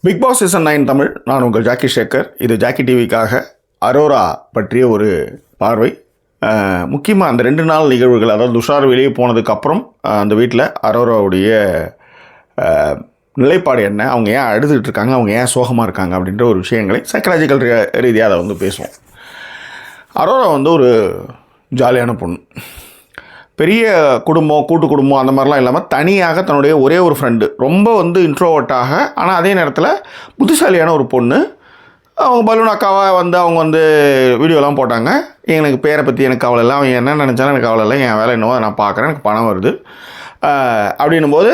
Big Boss season 9 Tamil. நான் உங்கள் Jackie Sekar. இது ஜாக்கி டிவிக்காக அரோரா பற்றிய ஒரு பார்வை. முக்கியமாக அந்த 2 நாள் நிகழ்வுகள், அதாவது துஷார் வெளியே போனதுக்கப்புறம் அந்த வீட்டில் அரோராவுடைய நிலைப்பாடு என்ன, அவங்க ஏன் அழுதுகிட்டு இருக்காங்க, அவங்க ஏன் சோகமாக இருக்காங்க அப்படின்ற ஒரு விஷயங்களை சைக்கலாஜிக்கல் ரீதியாக அதை பேசுவோம். அரோரா ஒரு ஜாலியான பொண்ணு. பெரிய குடும்பம், கூட்டு குடும்பம் அந்த மாதிரிலாம் இல்லாமல் தனியாக தன்னுடைய ஒரே ஒரு ஃப்ரெண்டு, ரொம்ப இன்ட்ரோவர்ட்டாக, ஆனால் அதே நேரத்தில் புத்திசாலியான ஒரு பொண்ணு. அவங்க பலூன் அக்காவாக அவங்க வீடியோலாம் போட்டாங்க. எனக்கு பேரை பற்றி எனக்கு கவலை இல்லை, அவங்க என்ன நினச்சாலும் எனக்கு கவலை இல்லை, என் வேலை என்னவோ நான் பார்க்குறேன், எனக்கு பணம் வருது அப்படின்னும் போது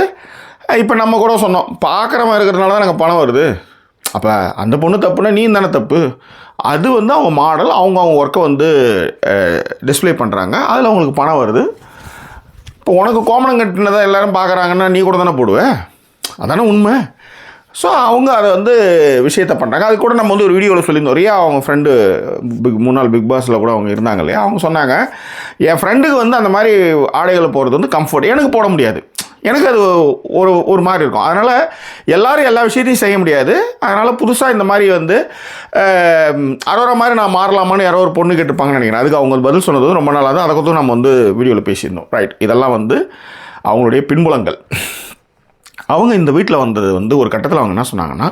இப்போ நம்ம கூட சொன்னோம், பார்க்குற மாதிரி இருக்கிறதுனால தான் எனக்கு பணம் வருது. அப்போ அந்த பொண்ணு தப்புன்னா நீ தானே தப்பு. அது அவங்க மாடல், அவங்க ஒர்க்கை டிஸ்பிளே பண்ணுறாங்க, அதில் அவங்களுக்கு பணம் வருது. இப்போ உனக்கு கோமணம் கட்டினதை எல்லோரும் பார்க்குறாங்கன்னா நீ கூட தானே போடுவேன், அதானே உண்மை. ஸோ அவங்க அதை விஷயத்தை பண்ணுறாங்க. அது கூட நம்ம ஒரு வீடியோவில் சொல்லியிருந்தோம். ரியா அவங்க ஃப்ரெண்டு முன்னாள் பிக் பாஸில் கூட அவங்க இருந்தாங்க இல்லையா, அவங்க சொன்னாங்க என் ஃப்ரெண்டுக்கு அந்த மாதிரி ஆடைகளை போகிறது கம்ஃபர்ட், எனக்கு போட முடியாது, எனக்கு அது ஒரு மாதிரி இருக்கும். அதனால் எல்லோரும் எல்லா விஷயத்தையும் செய்ய முடியாது. அதனால் புதுசாக இந்த மாதிரி அரோரா மாதிரி நான் மாறலாமான்னு யாரோ ஒரு பொண்ணு கேட்டுப்பாங்கன்னு நினைக்கிறேன். அதுக்கு அவங்க பதில் சொன்னது ரொம்ப நாளாக தான். அதை கொடுத்து நம்ம வீடியோவில் பேசியிருந்தோம். ரைட், இதெல்லாம் அவங்களுடைய பின்புலங்கள். அவங்க இந்த வீட்டில் வந்தது ஒரு கட்டத்தில் அவங்க என்ன சொன்னாங்கன்னா,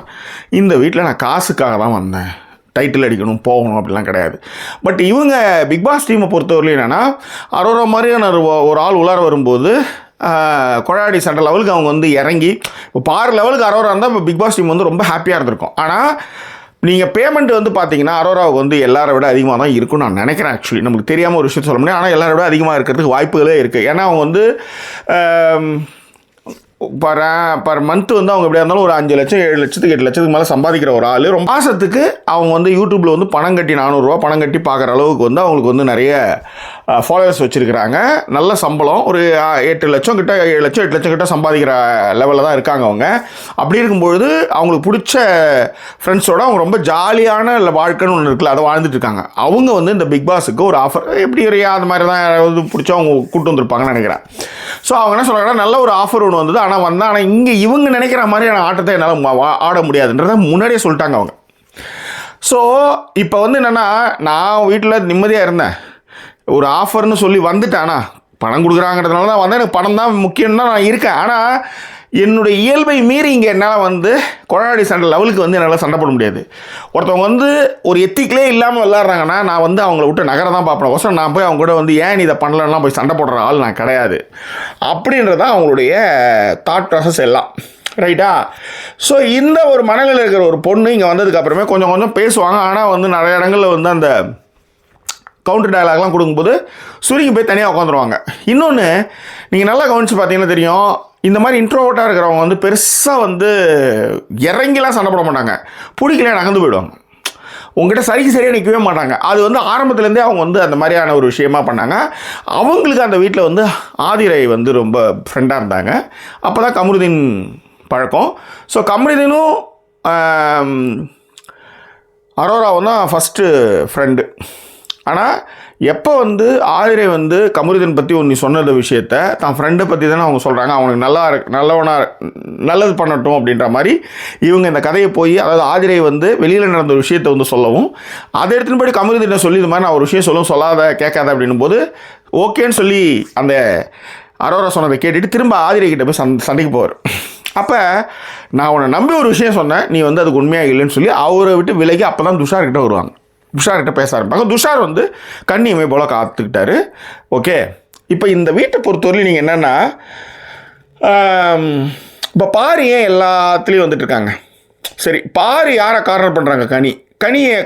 இந்த வீட்டில் நான் காசுக்காக தான் வந்தேன், டைட்டில் அடிக்கணும் போகணும் அப்படிலாம் கிடையாது. பட் இவங்க பிக் பாஸ் டீமை பொறுத்தவரையிலும் என்னென்னா, அரோரா மாதிரியான ஒரு ஆள் உள்ளார வரும்போது கொழாடி சண்டை லெவலுக்கு அவங்க இறங்கி இப்போ பாரு லெவலுக்கு அரோரா இருந்தால் இப்போ பிக் பாஸ் டீம் ரொம்ப ஹாப்பியாக இருந்திருக்கும். ஆனால் நீங்கள் பேமெண்ட் பார்த்தீங்கன்னா அரோராவுக்கு எல்லாரை விட அதிகமாக தான் இருக்கும்னு நான் நினைக்கிறேன். ஆக்சுவலி நமக்கு தெரியாமல் ஒரு விஷயத்தை சொல்ல முடியும், ஆனால் எல்லாரை விட அதிகமாக இருக்கிறதுக்கு வாய்ப்புகளே இருக்குது. ஏன்னா அவங்க பர் மந்த்து அவங்க எப்படியா இருந்தாலும் ஒரு 5 லட்சம் 7 லட்சத்துக்கு 8 லட்சத்துக்கு மேலே சம்பாதிக்கிற ஒரு ஆள். ரொம்ப மாதத்துக்கு அவங்க யூடியூப்பில் பணம் கட்டி 400 ரூபா பணம் கட்டி பார்க்குற அளவுக்கு அவங்களுக்கு நிறைய ஃபாலோவர்ஸ் வச்சுருக்கிறாங்க. நல்ல சம்பளம், ஒரு 8 லட்சம் கிட்ட 7 லட்சம் 8 லட்சம் கிட்ட சம்பாதிக்கிற லெவலில் தான் இருக்காங்க அவங்க. அப்படி இருக்கும்பொழுது அவங்களுக்கு பிடிச்ச ஃப்ரெண்ட்ஸோட அவங்க ரொம்ப ஜாலியான வாழ்க்கைன்னு ஒன்று இருக்குல்ல, அதை வாழ்ந்துட்டு இருக்காங்க. அவங்க இந்த பிக் பாஸுக்கு ஒரு ஆஃபர், எப்படி அந்த மாதிரி தான் யாராவது பிடிச்சா அவங்க கூப்பிட்டு வந்திருப்பாங்கன்னு நினைக்கிறேன். ஸோ அவங்க என்ன சொல்கிறாங்கன்னா, நல்ல ஒரு ஆஃபர் ஒன்று வந்தது, ஆனால் இங்கே இவங்க நினைக்கிற மாதிரியான ஆட்டத்தை என்னால் ஆட முடியாதுன்றதை முன்னாடியே சொல்லிட்டாங்க அவங்க. ஸோ இப்போ என்னென்னா, நான் வீட்டில் நிம்மதியாக இருந்தேன், ஒரு ஆஃபர்னு சொல்லி வந்துட்டேன். பணம் கொடுக்குறாங்கிறதுனால தான் வந்தேன், எனக்கு பணம் தான் முக்கியம் தான் நான் இருக்கேன். ஆனால் என்னுடைய இயல்பை மீறி இங்கே என்னால் கொழாடி சண்டை லெவலுக்கு என்னால் சண்டை போட முடியாது. ஒருத்தவங்க ஒரு எத்திக்கலே இல்லாமல் விளாட்றாங்கன்னா நான் அவங்கள விட்டு நகர தான் பார்ப்பேன். ஒசம் நான் போய் அவங்க கூட ஏன் இதை பண்ணலன்னா போய் சண்டை போடுற ஆள் நான் கிடையாது. அப்படின்றதான் அவங்களுடைய தாட் ப்ராசஸ் எல்லாம். ரைட்டா? ஸோ இந்த ஒரு மனநிலையில் இருக்கிற ஒரு பொண்ணு இங்கே வந்ததுக்கப்புறமே கொஞ்சம் கொஞ்சம் பேசுவாங்க. ஆனால் நிறைய இடங்களில் அந்த கவுண்டர் டயலாக்லாம் கொடுக்கும்போது சுருங்கி போய் தனியாக உட்காந்துருவாங்க. இன்னொன்று நீங்கள் நல்லா கவனித்து பார்த்தீங்கன்னா தெரியும், இந்த மாதிரி இன்ட்ரோவர்ட்டாக இருக்கிறவங்க பெருசாக இறங்கிலாம் சண்டை போட மாட்டாங்க, பிடிக்கல நகர்ந்து போயிடுவாங்க, உங்கள்கிட்ட சரியாக நிற்கவே மாட்டாங்க. அது ஆரம்பத்துலேருந்தே அவங்க அந்த மாதிரியான ஒரு விஷயமா பண்ணாங்க. அவங்களுக்கு அந்த வீட்டில் ஆதிரை ரொம்ப ஃப்ரெண்டாக இருந்தாங்க. அப்போ தான் கமருதீன் பழக்கம். ஸோ கமருதீனும் அரோராவும் தான் ஃபஸ்ட்டு ஃப்ரெண்டு. ஆனால் எப்போ ஆதிரை கமருதீன் பற்றி நீ சொன்னது விஷயத்த தான் ஃப்ரெண்டை பற்றி தானே அவங்க சொல்கிறாங்க, அவனுக்கு நல்லது பண்ணட்டும் அப்படின்ற மாதிரி இவங்க இந்த கதையை போய், அதாவது ஆதிரை வெளியில் நடந்த ஒரு விஷயத்தை சொல்லவும், அதை எடுத்துன்னு போய் கமருதீனை சொல்லி இது மாதிரி நான் ஒரு விஷயம் சொல்லாத கேட்காத அப்படின்னும் போது ஓகேன்னு சொல்லி அந்த அரோரா சொன்னதை கேட்டுட்டு திரும்ப ஆதிரை கிட்ட போய் சண்டைக்கு போவார். அப்போ நான் உன்னை நம்பி ஒரு விஷயம் சொன்னேன், நீ அதுக்கு உண்மையாக இல்லைன்னு சொல்லி அவரை விட்டு விலகி அப்போ தான் துஷார்கிட்ட வருவாங்க. துஷார்கிட்ட பேச ஆரம்பிப்பாங்க. துஷார் கண்ணியமை போல் காத்துக்கிட்டாரு. ஓகே, இப்போ இந்த வீட்டை பொறுத்தவரையிலும் நீங்கள் என்னென்னா, இப்போ பாரு ஏன் எல்லாத்துலேயும் வந்துட்டுருக்காங்க. சரி, பாரு யாரை கார்னர் பண்ணுறாங்க?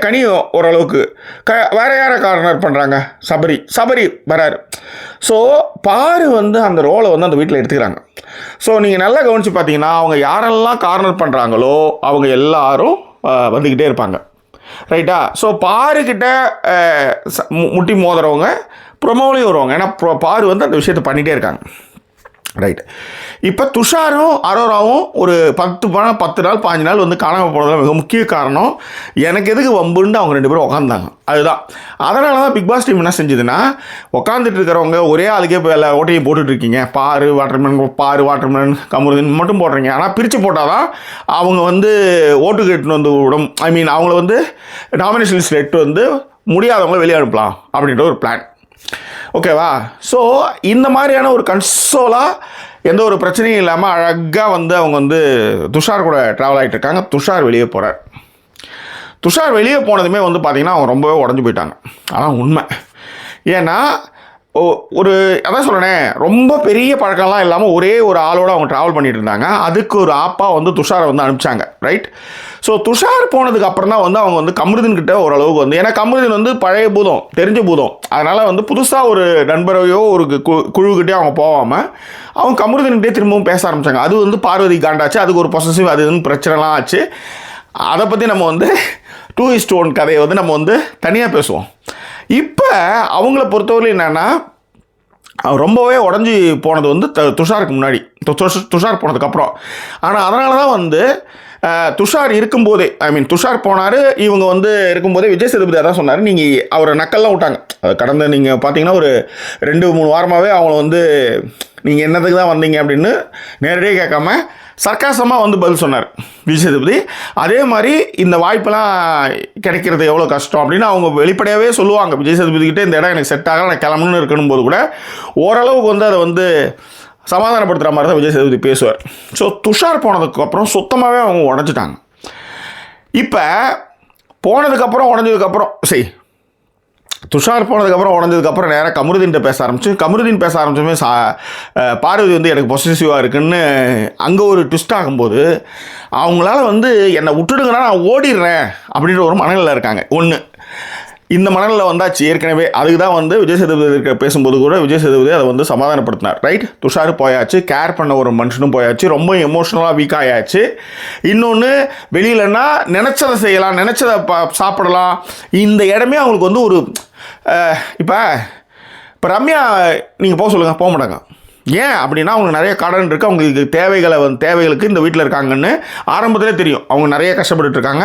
கனி ஓரளவுக்கு வேறு யாரை கார்னர் பண்ணுறாங்க? சபரி வராரு. ஸோ பாரு அந்த ரோலை அந்த வீட்டில் எடுத்துக்கிறாங்க. ஸோ நீங்கள் நல்லா கவனித்து பார்த்தீங்கன்னா, அவங்க யாரெல்லாம் கார்னர் பண்ணுறாங்களோ அவங்க எல்லாரும் வந்துக்கிட்டே இருப்பாங்க. ரைட்டா? ஸோ பாருக்கிட்ட முட்டி மோதுறவங்க ப்ரொமோலையும் வருவாங்க. ஏன்னா பாரு அந்த விஷயத்தை பண்ணிகிட்டே இருக்காங்க. ரைட். இப்போ துஷாரும் அரோராவும் ஒரு 10 நாள் 15 நாள் வந்து காணாமல் போனதில் மிக முக்கிய காரணம் எனக்கு எதுக்கு வம்புன்னு அவங்க 2 பேரும் உட்காந்தாங்க. அதுதான். அதனால தான் பிக் பாஸ் டீம் என்ன செஞ்சதுன்னா, உட்காந்துட்டு இருக்கிறவங்க ஒரே ஆளுக்கே இப்போ எல்லா ஓட்டையும் போட்டுட்ருக்கீங்க, பாரு வாட்டர்மேன் கமருதீன் மட்டும் போடுறீங்க. ஆனால் பிரித்து போட்டால் தான் அவங்க வந்து ஓட்டுக்கு எட்டுன்னு வந்து விடும். அவங்கள வந்து நாமினேஷன் லிஸ்ட்டில் எட்டு வந்து முடியாதவங்கள வெளியே அனுப்பலாம் அப்படின்ற ஒரு பிளான். ஓகேவா? ஸோ இந்த மாதிரியான ஒரு கன்சோலாக எந்த ஒரு பிரச்சனையும் இல்லாமல் அழகாக வந்து அவங்க வந்து துஷார் கூட ட்ராவல் ஆகிட்டு இருக்காங்க. துஷார் வெளியே போகிறார். துஷார் வெளியே போனதுமே வந்து பார்த்திங்கன்னா அவங்க ரொம்பவே உடஞ்சி போயிட்டாங்க. ஆனால் உண்மை. ஏன்னா ஒரு அதான் சொல்கிறேன், ரொம்ப பெரிய பழக்கம்லாம் இல்லாமல் ஒரே ஒரு ஆளோடு அவங்க ட்ராவல் பண்ணிகிட்டு இருந்தாங்க. அதுக்கு ஒரு ஆப்பாக வந்து துஷாரை வந்து அனுப்பிச்சாங்க. ரைட். ஸோ துஷார் போனதுக்கு அப்புறம் தான் வந்து அவங்க வந்து கமருதீன்கிட்ட ஓரளவுக்கு வந்து, ஏன்னா கமருதீன் வந்து பழைய பூதம், தெரிஞ்ச பூதம், அதனால் வந்து புதுசாக ஒரு நண்பரையோ ஒரு குழுக்கிட்டே அவங்க போகாமல் அவங்க கமருதீன்கிட்டே திரும்பவும் பேச ஆரம்பித்தாங்க. அது வந்து பார்வதி காண்டாச்சு. அதுக்கு ஒரு பொசசிவ் அது இதுன்னு பிரச்சனைலாம் ஆச்சு. அதை பற்றி நம்ம வந்து 2:1 கதையை வந்து நம்ம வந்து தனியாக பேசுவோம். இப்போ அவங்கள பொறுத்தவரை என்னென்னா, ரொம்பவே உடஞ்சி போனது வந்து துஷாருக்கு முன்னாடி, துஷார் போனதுக்கப்புறம். ஆனால் அதனால தான் வந்து துஷார் இருக்கும்போதே, துஷார் போனார், இவங்க வந்து இருக்கும்போதே விஜய் சேதுபதி அதான் சொன்னார், நீங்கள் அவரை நக்கல்லாம் விட்டாங்க. கடந்த நீங்கள் பார்த்தீங்கன்னா ஒரு 2-3 வாரமாகவே அவங்கள வந்து நீங்கள் என்னதுக்கு தான் வந்தீங்க அப்படின்னு நேரடியாக கேட்காம சர்க்காசமாக வந்து பதில் சொன்னார் விஜய் சேதுபதி. அதே மாதிரி இந்த வாய்ப்பெல்லாம் கிடைக்கிறது எவ்வளோ கஷ்டம் அப்படின்னு அவங்க வெளிப்படையாகவே சொல்லுவாங்க. விஜய் சேதுபதிக்கிட்டே இந்த இடம் எனக்கு செட் ஆகலை, நான் கிளம்பணுன்னு இருக்கணும் போது கூட ஓரளவுக்கு வந்து அதை வந்து சமாதானப்படுத்துகிற மாதிரி தான் விஜய் சேதுபதி பேசுவார். ஸோ துஷார் போனதுக்கப்புறம் சுத்தமாகவே அவங்க உடஞ்சிட்டாங்க. இப்போ போனதுக்கப்புறம் உடஞ்சதுக்கப்புறம் துஷார் போனதுக்கப்புறம் உடஞ்சதுக்கப்புறம் நேராக கமருதீன்கிட்ட பேச ஆரம்பிச்சு, கமருதீன் பேச ஆரம்பிச்சுமே பார்வதி வந்து எனக்கு பொசசிவாக இருக்குன்னு அங்கே ஒரு ட்விஸ்ட் ஆகும்போது அவங்களால வந்து என்னை விட்டுடுங்கன்னா நான் ஓடிடுறேன் அப்படின்ற ஒரு மனநிலை இருக்காங்க. ஒன்று இந்த மனநிலை வந்தாச்சு ஏற்கனவே. அதுக்கு தான் வந்து விஜய் சேதுபதி பேசும்போது கூட விஜய் சேதுபதி அதை வந்து சமாதானப்படுத்தினார். ரைட். துஷார் போயாச்சு, கேர் பண்ண ஒரு மனுஷனும் போயாச்சு, ரொம்ப எமோஷ்னலாக வீக் ஆயாச்சு. இன்னொன்று வெளியிலன்னா நினச்சதை செய்யலாம், நினச்சதை சாப்பிடலாம். இந்த இடமே அவங்களுக்கு வந்து ஒரு இப்போ ரம்யா நீங்கள் போக சொல்லுங்கள், போக மாட்டாங்க. ஏன் அப்படின்னா அவங்க நிறைய கடன் இருக்குது, அவங்களுக்கு தேவைகளுக்கு இந்த வீட்டில் இருக்காங்கன்னு ஆரம்பத்திலே தெரியும். அவங்க நிறைய கஷ்டப்பட்டு இருக்காங்க,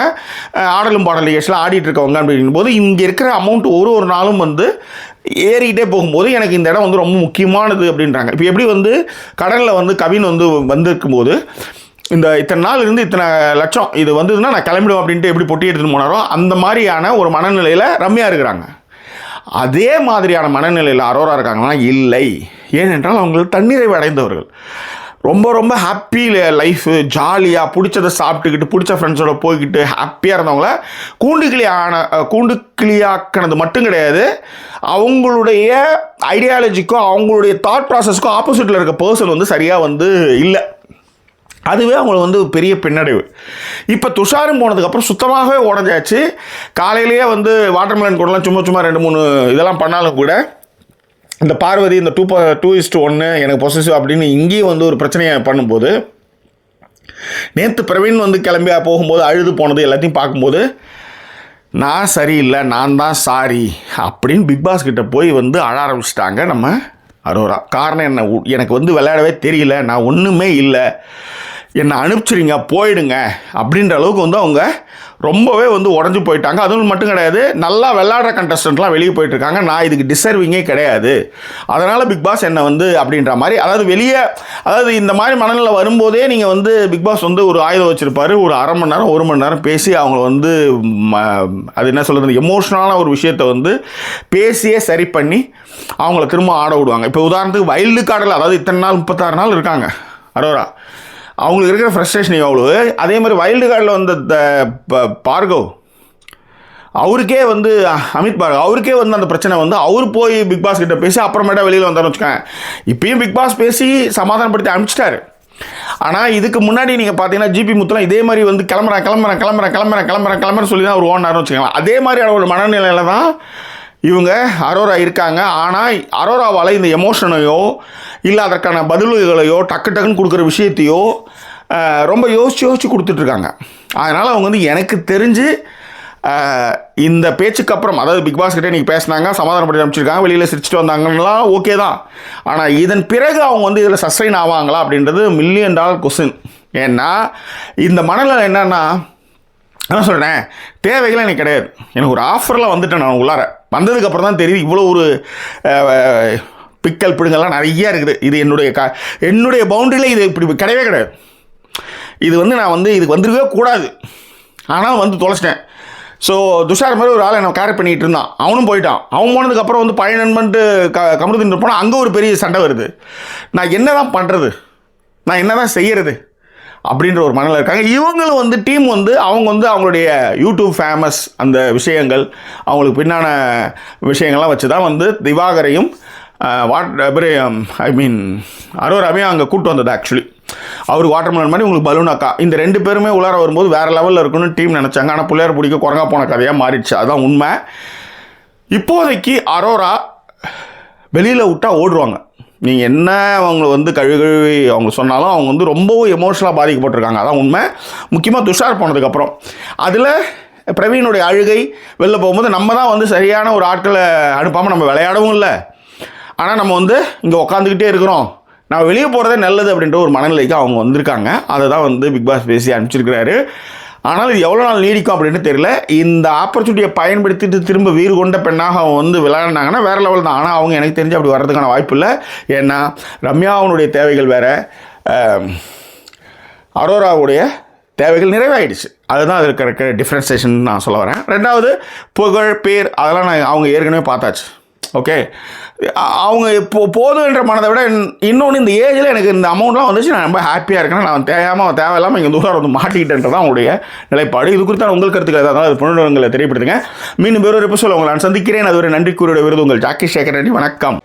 ஆடலும் பாடல் நிகழ்ச்சியில் ஆடிட்டு இருக்கவங்க அப்படிங்கும் போது இங்கே இருக்கிற அமௌண்ட் ஒரு நாளும் வந்து ஏறிக்கிட்டே போகும்போது எனக்கு இந்த இடம் வந்து ரொம்ப முக்கியமானது அப்படின்றாங்க. இப்போ எப்படி வந்து கடனில் வந்து கவின் வந்து வந்திருக்கும்போது இத்தனை நாள் இருந்து இத்தனை லட்சம் இது வந்ததுன்னா நான் கிளம்பிடுவேன் அப்படின்ட்டு எப்படி பொட்டி எடுத்துகிட்டு போனாரோ அந்த மாதிரியான ஒரு மனநிலையில் ரம்யா இருக்கிறாங்க. அதே மாதிரியான மனநிலையில் அரோரா இருக்காங்கன்னா இல்லை. ஏனென்றால் அவங்களுக்கு தன்னிறைவு அடைந்தவர்கள், ரொம்ப ரொம்ப ஹாப்பி லைஃபு, ஜாலியாக பிடிச்சதை சாப்பிட்டுக்கிட்டு பிடிச்ச ஃப்ரெண்ட்ஸோட போய்கிட்டு ஹாப்பியாக இருந்தவங்கள கூண்டுக்கிளியாக்கினது மட்டும் கிடையாது, அவங்களுடைய ஐடியாலஜிக்கோ அவங்களுடைய தாட் ப்ராசஸ்க்கோ ஆப்போசிட்டில் இருக்க பர்சன் வந்து சரியாக வந்து இல்லை. அதுவே அவங்களுக்கு வந்து பெரிய பின்னடைவு. இப்போ துஷாரும் போனதுக்கப்புறம் சுத்தமாகவே உடஞ்சாச்சு. காலையிலேயே வந்து வாட்டர்மெலன் கூடலாம் சும்மா 2-3 இதெல்லாம் பண்ணாலும் கூட இந்த பார்வதி இந்த 2:1 எனக்கு பொசசிவ் அப்படின்னு இங்கேயும் வந்து ஒரு பிரச்சனையை பண்ணும்போது, நேற்று பிரவீன் வந்து கிளம்பி போகும்போது அழுது போனது எல்லாத்தையும் பார்க்கும்போது நான் சரியில்லை, நான் தான் சாரி அப்படின்னு பிக் பாஸ் கிட்ட போய் வந்து அழ ஆரம்பிச்சிட்டாங்க நம்ம அரோரா. காரணம் என்ன, எனக்கு வந்து விளையாடவே தெரியல, நான் ஒன்றுமே இல்லை, என்னை அனுப்பிச்சிடுங்க போயிடுங்க அப்படின்ற அளவுக்கு வந்து அவங்க ரொம்பவே வந்து உடஞ்சி போயிட்டாங்க. அதுவும் மட்டும் கிடையாது, நல்லா விளையாடுற கண்டஸ்டன்ட்லாம் வெளியே போயிட்டுருக்காங்க, நான் இதுக்கு டிசர்விங்கே கிடையாது, அதனால் பிக் பாஸ் என்னை வந்து அப்படின்ற மாதிரி, அதாவது இந்த மாதிரி மனநிலை வரும்போதே நீங்கள் வந்து பிக் பாஸ் வந்து ஒரு ஆயுதம் வச்சுருப்பார். ஒரு அரை மணி நேரம் 1 மணி நேரம் பேசி அவங்கள வந்து அது என்ன சொல்கிறது, எமோஷ்னலான ஒரு விஷயத்தை வந்து பேசியே சரி பண்ணி அவங்கள திரும்ப ஆட விடுவாங்க. இப்போ உதாரணத்துக்கு வைல்டு கார்டில், அதாவது இத்தனை நாள் 36 நாள் இருக்காங்க அரோரா, அவங்களுக்கு இருக்கிற ஃப்ரஸ்ட்ரேஷன் எவ்வளோ. அதே மாதிரி வைல்டு கார்டில் வந்த பார்கவ், அவருக்கே வந்து அமித் பார்கவ், அவருக்கே வந்து அந்த பிரச்சனை வந்து அவர் போய் பிக் பாஸ் கிட்ட பேசி அப்புறமேட்டா வெளியில் வந்தார்னு வச்சுக்கோங்க. இப்பயும் பிக் பாஸ் பேசி சமாதானப்படுத்தி அனுப்பிச்சிட்டாரு. ஆனால் இதுக்கு முன்னாடி நீங்கள் பார்த்தீங்கன்னா ஜிபி முத்துலாம் இதே மாதிரி வந்து கிளம்புறேன் சொல்லி தான் அவர் ஓடினார்னு வச்சுக்கலாம். அதே மாதிரியான ஒரு மனநிலையில் தான் இவங்க அரோரா இருக்காங்க. ஆனால் அரோராவால் இந்த எமோஷனையோ இல்லை அதற்கான பதில்களையோ டக்குன்னு கொடுக்குற விஷயத்தையோ ரொம்ப யோசித்து கொடுத்துட்ருக்காங்க. அதனால் அவங்க வந்து எனக்கு தெரிஞ்சு இந்த பேச்சுக்கு அப்புறம், அதாவது பிக் பாஸ் கிட்டே இன்றைக்கி பேசினாங்க, சமாதானப்படி அனுப்பிச்சிருக்காங்க, வெளியில் சிரிச்சிட்டு வந்தாங்கலாம், ஓகே தான். ஆனால் இதன் பிறகு அவங்க வந்து இதில் சஸ்டைன் ஆவாங்களா அப்படின்றது $1 மில்லியன் கொஸ்டின். ஏன்னா இந்த மனநிலை என்னன்னா, நான் சொல்கிறேன், தேவைகள் எனக்கு கிடையாது, எனக்கு ஒரு ஆஃபரில் வந்துட்டேன். நான் உள்ளார வந்ததுக்கப்புறம் தான் தெரியுது இவ்வளோ ஒரு பிக்கல் பிடுங்கெல்லாம் நிறையா இருக்குது. இது என்னுடைய பவுண்டரியில் இது இப்படி கிடையவே கிடையாது. இது வந்து நான் வந்து இதுக்கு வந்துருக்கவே கூடாது, ஆனால் வந்து தொலைச்சிட்டேன். ஸோ துஷார் மாதிரி ஒரு ஆளை நான் கேர் பண்ணிகிட்டு இருந்தான், அவனும் போயிட்டான். அவன் போனதுக்கப்புறம் வந்து பழைய நண்பன்ட்டு கமருதீன் போனால் அங்கே ஒரு பெரிய சண்டை வருது. நான் என்ன தான் பண்ணுறது, நான் என்ன தான் செய்கிறது அப்படின்ற ஒரு மனநிலை இருக்காங்க. இவங்களும் வந்து டீம் வந்து அவங்க வந்து அவங்களுடைய யூடியூப் ஃபேமஸ் அந்த விஷயங்கள், அவங்களுக்கு பின்னான விஷயங்கள்லாம் வச்சு தான் வந்து திவாகரையும் அரோராவையும் அங்கே கூப்பிட்டு வந்தது. ஆக்சுவலி அவருக்கு வாட்டர்மெலன் மாதிரி உங்களுக்கு பலூன் அக்கா, இந்த 2 பேருமே உள்ளார வரும்போது வேறு லெவலில் இருக்குன்னு டீம் நினச்சாங்க. ஆனால் பிள்ளையார் பிடிக்க குரங்கா போன கதையாக மாறிடுச்சு, அதுதான் உண்மை. இப்போதைக்கு அரோரா வெளியில் விட்டால் ஓடுவாங்க. நீங்கள் என்ன அவங்க வந்து கழுவி அவங்க சொன்னாலும் அவங்க வந்து ரொம்பவும் எமோஷனலாக பாதிக்கப்பட்டிருக்காங்க, அதான் உண்மை. முக்கியமாக துஷார் போனதுக்கப்புறம் அதில் பிரவீனுடைய அழுகை வெளில போகும்போது நம்ம தான் வந்து சரியான ஒரு ஆட்களை அனுப்பாமல் நம்ம விளையாடவும் இல்லை, ஆனால் நம்ம வந்து இங்கே உக்காந்துக்கிட்டே இருக்கிறோம், நான் வெளியே போகிறதே நல்லது அப்படின்ற ஒரு மனநிலைக்கு அவங்க வந்திருக்காங்க. அதை தான் வந்து பிக் பாஸ் பேசி அனுப்பிச்சிருக்கிறாரு. ஆனால் இது எவ்வளோ நாள் நீடிக்கும் அப்படின்னு தெரியல. இந்த ஆப்பர்ச்சுனிட்டியை பயன்படுத்திட்டு திரும்ப வீறு கொண்ட பெண்ணாக அவங்க வந்து விளையாடினாங்கன்னா வேறு லெவல் தான். ஆனால் அவங்க எனக்கு தெரிஞ்சு அப்படி வர்றதுக்கான வாய்ப்பு இல்லை. ஏன்னா ரம்யாவுடைய தேவைகள் வேறு, அரோராவுடைய தேவைகள் நிறைவாயிடுச்சு. அதுதான் அது இருக்கிற டிஃப்ரென்சேஷன் நான் சொல்ல வரேன். 2வது புகழ் பேர் அதெல்லாம் நான் அவங்க ஏற்கனவே பார்த்தாச்சு. ஓகே, அவங்க இப்போ போதுன்ற மனதை விட இன்னொன்று இந்த ஏஜில் எனக்கு இந்த அமௌண்ட்லாம் வந்துச்சு, நான் ரொம்ப ஹாப்பியாக இருக்கேன். நான் தேவையில்லாமல் இங்கே தூரம் வந்து மாட்டிக்கிட்டேன்றதான் அவங்களுடைய நிலைப்பாடு. இது குறித்தான உங்கள் கருத்துக்கள் ஏதாவது அது புனர்களை தெரியப்படுத்துங்க. மீண்டும் வேறொரு எபிசோட் உங்களை நான் சந்திக்கிறேன். அது ஒரு நன்றி கூறிய விருது உங்கள் ஜாக்கி சேகர். வணக்கம்.